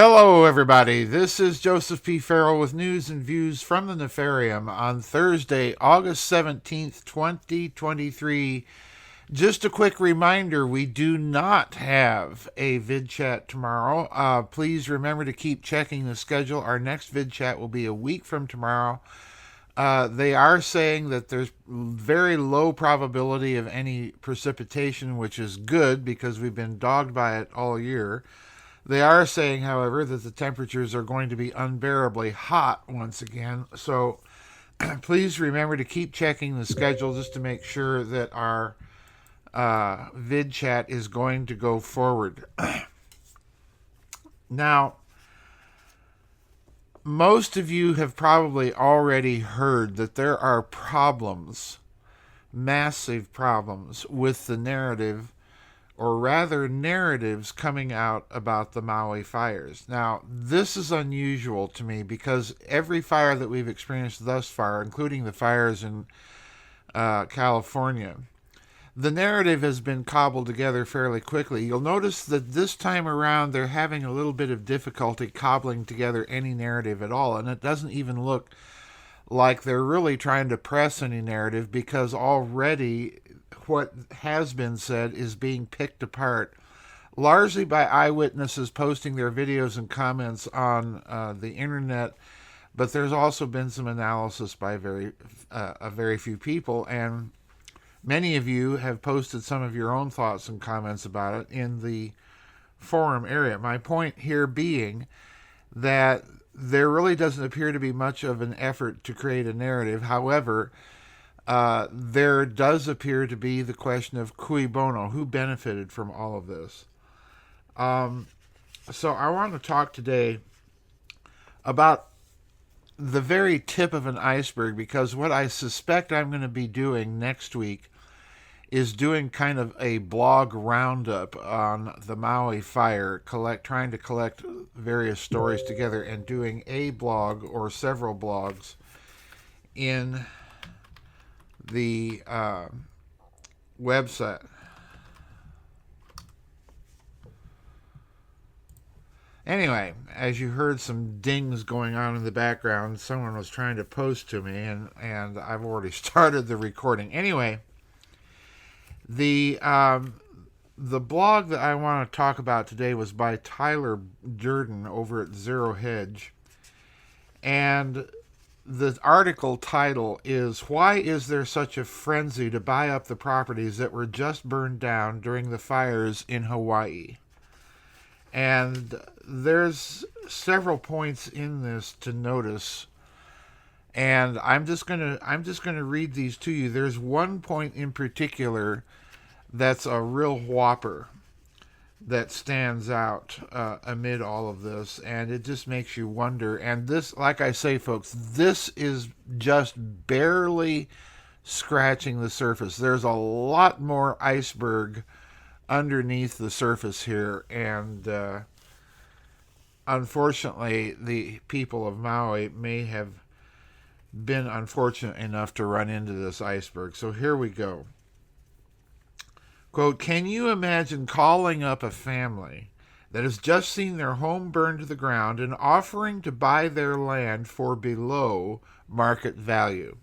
Hello, everybody. This is Joseph P. Farrell with news and views from the Nefarium on Thursday, August 17th, 2023. Just a quick reminder, we do not have a vid chat tomorrow. Please remember to keep checking the schedule. Our next vid chat will be a week from tomorrow. They are saying that there's very low probability of any precipitation, which is good because we've been dogged by it all year. They are saying, however, that the temperatures are going to be unbearably hot once again. So please remember to keep checking the schedule just to make sure that our vid chat is going to go forward. Now, most of you have probably already heard that there are problems, massive problems, with the narrative, or rather narratives coming out about the Maui fires. Now, this is unusual to me because every fire that we've experienced thus far, including the fires in California, the narrative has been cobbled together fairly quickly. You'll notice that this time around they're having a little bit of difficulty cobbling together any narrative at all, and it doesn't even look like they're really trying to press any narrative because already what has been said is being picked apart largely by eyewitnesses posting their videos and comments on the internet, but there's also been some analysis by a very few people, and many of you have posted some of your own thoughts and comments about it in the forum area. My point here being that there really doesn't appear to be much of an effort to create a narrative. However, there does appear to be the question of cui bono, who benefited from all of this. So I want to talk today about the very tip of an iceberg, because what I suspect I'm going to be doing next week is doing kind of a blog roundup on the Maui fire, trying to collect various stories together and doing a blog or several blogs in the website. Anyway, as you heard some dings going on in the background, someone was trying to post to me, and I've already started the recording. Anyway, the blog that I want to talk about today was by Tyler Durden over at Zero Hedge, and the article title is, "Why is there such a frenzy to buy up the properties that were just burned down during the fires in Hawaii?" And there's several points in this to notice, and I'm just gonna read these to you. There's one point in particular that's a real whopper that stands out amid all of this, and it just makes you wonder. And this, like I say, folks, this is just barely scratching the surface. There's a lot more iceberg underneath the surface here, and unfortunately the people of Maui may have been unfortunate enough to run into this iceberg. So here we go. Quote, "Can you imagine calling up a family that has just seen their home burned to the ground and offering to buy their land for below market value?"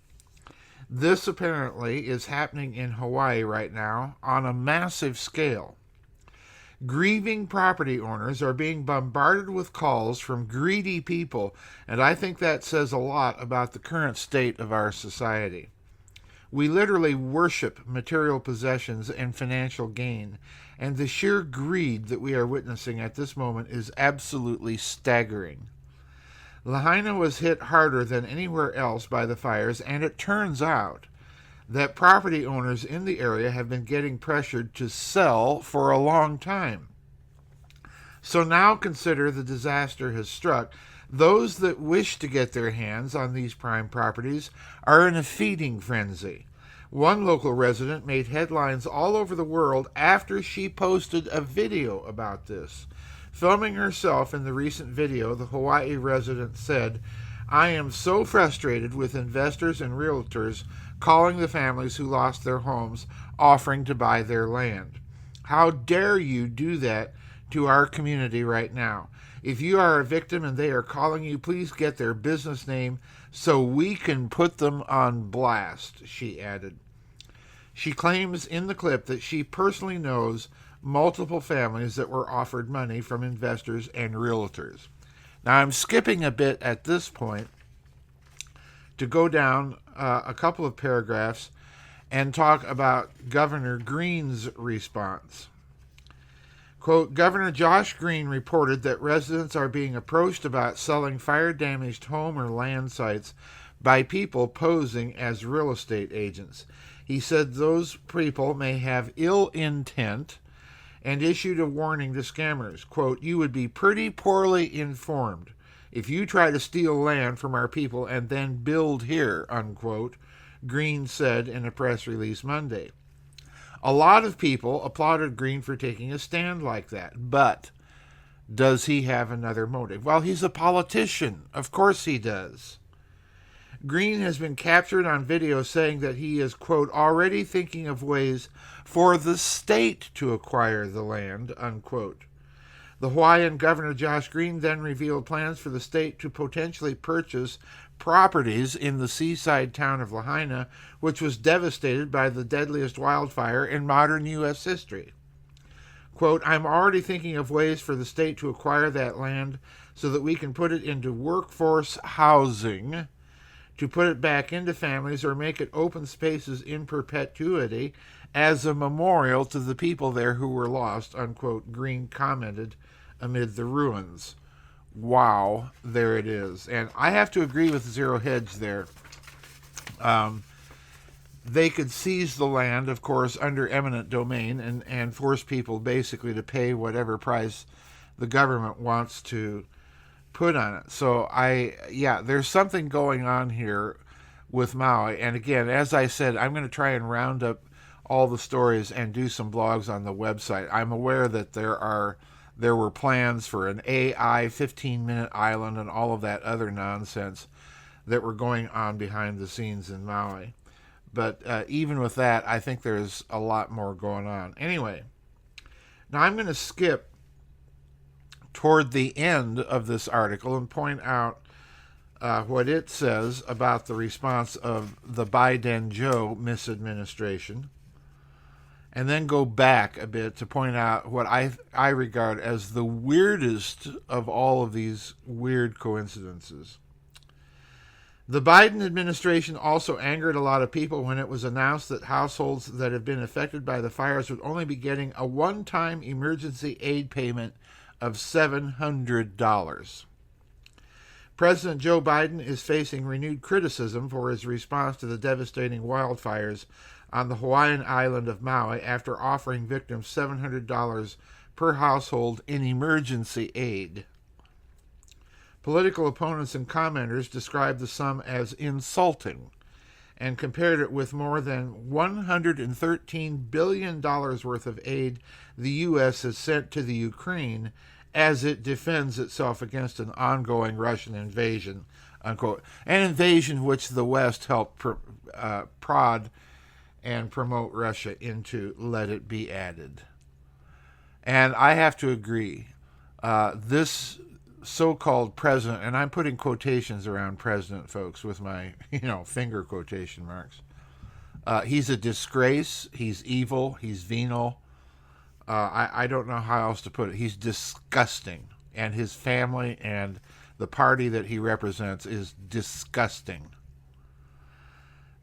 This apparently is happening in Hawaii right now on a massive scale. Grieving property owners are being bombarded with calls from greedy people, and I think that says a lot about the current state of our society. We literally worship material possessions and financial gain, and the sheer greed that we are witnessing at this moment is absolutely staggering. Lahaina was hit harder than anywhere else by the fires, and it turns out that property owners in the area have been getting pressured to sell for a long time. So now consider the disaster has struck. Those that wish to get their hands on these prime properties are in a feeding frenzy. One local resident made headlines all over the world after she posted a video about this. Filming herself in the recent video, the Hawaii resident said, "I am so frustrated with investors and realtors calling the families who lost their homes, offering to buy their land. How dare you do that to our community right now? If you are a victim and they are calling you, please get their business name so we can put them on blast, she added. She claims in the clip that she personally knows multiple families that were offered money from investors and realtors. Now, I'm skipping a bit at this point to go down a couple of paragraphs and talk about Governor Green's response. Quote, Governor Josh Green reported that residents are being approached about selling fire-damaged home or land sites by people posing as real estate agents. He said those people may have ill intent and issued a warning to scammers. Quote, you would be pretty poorly informed if you try to steal land from our people and then build here, unquote, Green said in a press release Monday. A lot of people applauded Green for taking a stand like that, but does he have another motive? Well, he's a politician. Of course he does. Green has been captured on video saying that he is, quote, already thinking of ways for the state to acquire the land, unquote. The Hawaiian Governor Josh Green then revealed plans for the state to potentially purchase properties in the seaside town of Lahaina, which was devastated by the deadliest wildfire in modern U.S. history. Quote, I'm already thinking of ways for the state to acquire that land so that we can put it into workforce housing, to put it back into families, or make it open spaces in perpetuity as a memorial to the people there who were lost, unquote, Green commented amid the ruins. Wow, there it is. And I have to agree with Zero Hedge there. They could seize the land, of course, under eminent domain and force people basically to pay whatever price the government wants to put on it. So there's something going on here with Maui. And again, as I said, I'm going to try and round up all the stories and do some blogs on the website. I'm aware that there were plans for an AI 15-minute island and all of that other nonsense that were going on behind the scenes in Maui. But even with that, I think there's a lot more going on. Anyway, now I'm going to skip toward the end of this article and point out what it says about the response of the Biden-Joe misadministration, and then go back a bit to point out what I regard as the weirdest of all of these weird coincidences. The Biden administration also angered a lot of people when it was announced that households that have been affected by the fires would only be getting a one-time emergency aid payment of $700. President Joe Biden is facing renewed criticism for his response to the devastating wildfires on the Hawaiian island of Maui after offering victims $700 per household in emergency aid. Political opponents and commenters described the sum as insulting and compared it with more than $113 billion worth of aid the U.S. has sent to the Ukraine as it defends itself against an ongoing Russian invasion, unquote. An invasion which the West helped prod and promote Russia into, let it be added. And I have to agree, this so-called president, and I'm putting quotations around president, folks, with my, finger quotation marks. He's a disgrace. He's evil. He's venal. I don't know how else to put it. He's disgusting. And his family and the party that he represents is disgusting.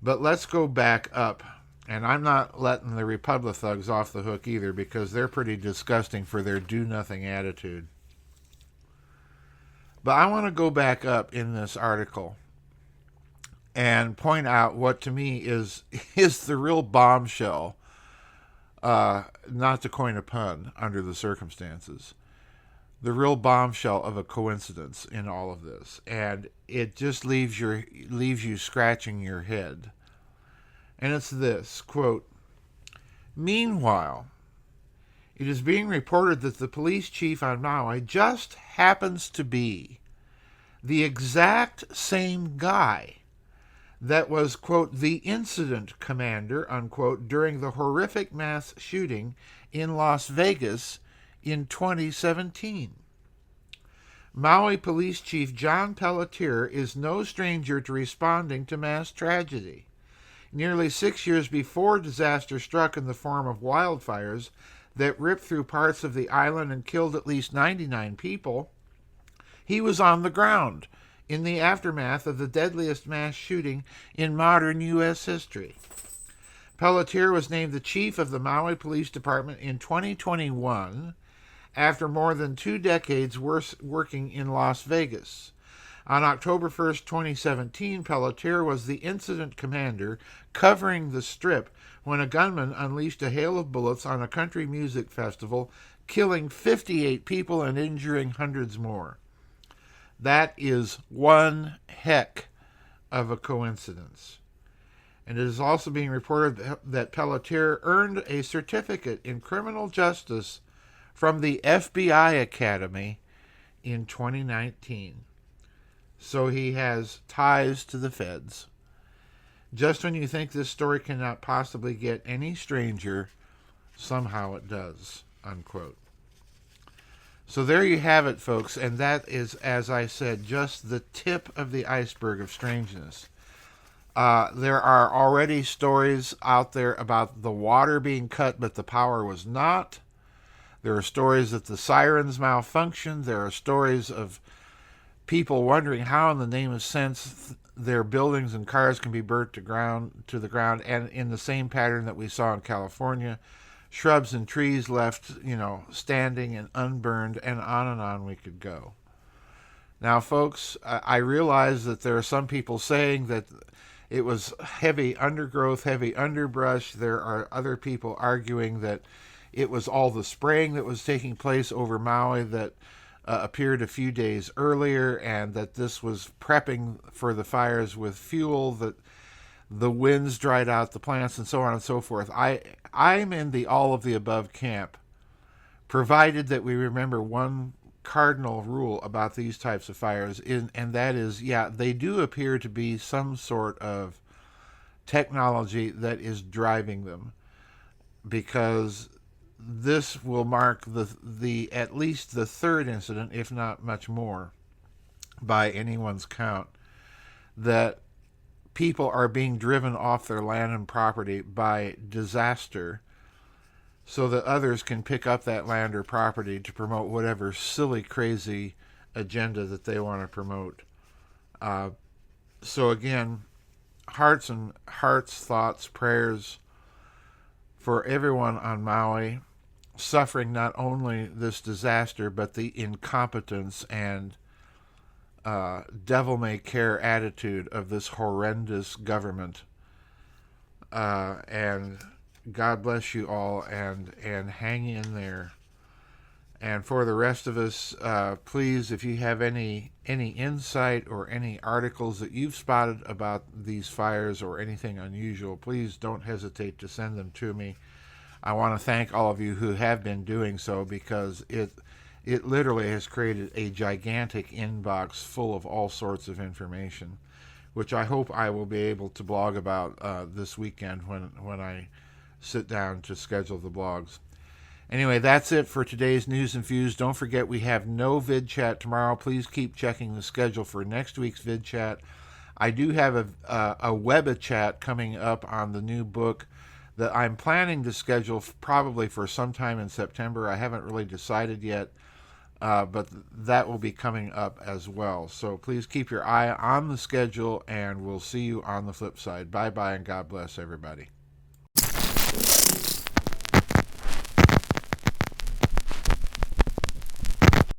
But let's go back up. And I'm not letting the Republic thugs off the hook either, because they're pretty disgusting for their do-nothing attitude. But I want to go back up in this article and point out what to me is the real bombshell, not to coin a pun under the circumstances, the real bombshell of a coincidence in all of this. And it just leaves you scratching your head. And it's this, quote, meanwhile, it is being reported that the police chief on Maui just happens to be the exact same guy that was, quote, the incident commander, unquote, during the horrific mass shooting in Las Vegas in 2017. Maui Police Chief John Pelletier is no stranger to responding to mass tragedy. Nearly 6 years before disaster struck in the form of wildfires that ripped through parts of the island and killed at least 99 people, he was on the ground in the aftermath of the deadliest mass shooting in modern U.S. history. Pelletier was named the chief of the Maui Police Department in 2021 after more than 2 decades working in Las Vegas. On October 1st, 2017, Pelletier was the incident commander covering the Strip when a gunman unleashed a hail of bullets on a country music festival, killing 58 people and injuring hundreds more. That is one heck of a coincidence. And it is also being reported that Pelletier earned a certificate in criminal justice from the FBI Academy in 2019. So he has ties to the feds. Just when you think this story cannot possibly get any stranger, somehow it does, unquote. So there you have it, folks, and that is, as I said, just the tip of the iceberg of strangeness. There are already stories out there about the water being cut, but the power was not. There are stories that the sirens malfunctioned. There are stories of people wondering how, in the name of sense, their buildings and cars can be burnt to the ground, and in the same pattern that we saw in California, shrubs and trees left, standing and unburned, and on we could go. Now, folks, I realize that there are some people saying that it was heavy undergrowth, heavy underbrush. There are other people arguing that it was all the spraying that was taking place over Maui that appeared a few days earlier, and that this was prepping for the fires with fuel, that the winds dried out the plants, and so on and so forth. I'm in the all of the above camp, provided that we remember one cardinal rule about these types of fires, and that is, they do appear to be some sort of technology that is driving them, because this will mark the at least the third incident, if not much more, by anyone's count, that people are being driven off their land and property by disaster so that others can pick up that land or property to promote whatever silly, crazy agenda that they want to promote. So again, hearts, thoughts, prayers for everyone on Maui, suffering not only this disaster, but the incompetence and devil-may-care attitude of this horrendous government. And God bless you all, and hang in there. And for the rest of us, please, if you have any insight or any articles that you've spotted about these fires or anything unusual, please don't hesitate to send them to me. I want to thank all of you who have been doing so, because it literally has created a gigantic inbox full of all sorts of information, which I hope I will be able to blog about this weekend when I sit down to schedule the blogs. Anyway, that's it for today's News and Views. Don't forget, we have no vid chat tomorrow. Please keep checking the schedule for next week's vid chat. I do have a web chat coming up on the new book that I'm planning to schedule probably for sometime in September. I haven't really decided yet, but that will be coming up as well. So please keep your eye on the schedule, and we'll see you on the flip side. Bye-bye, and God bless everybody.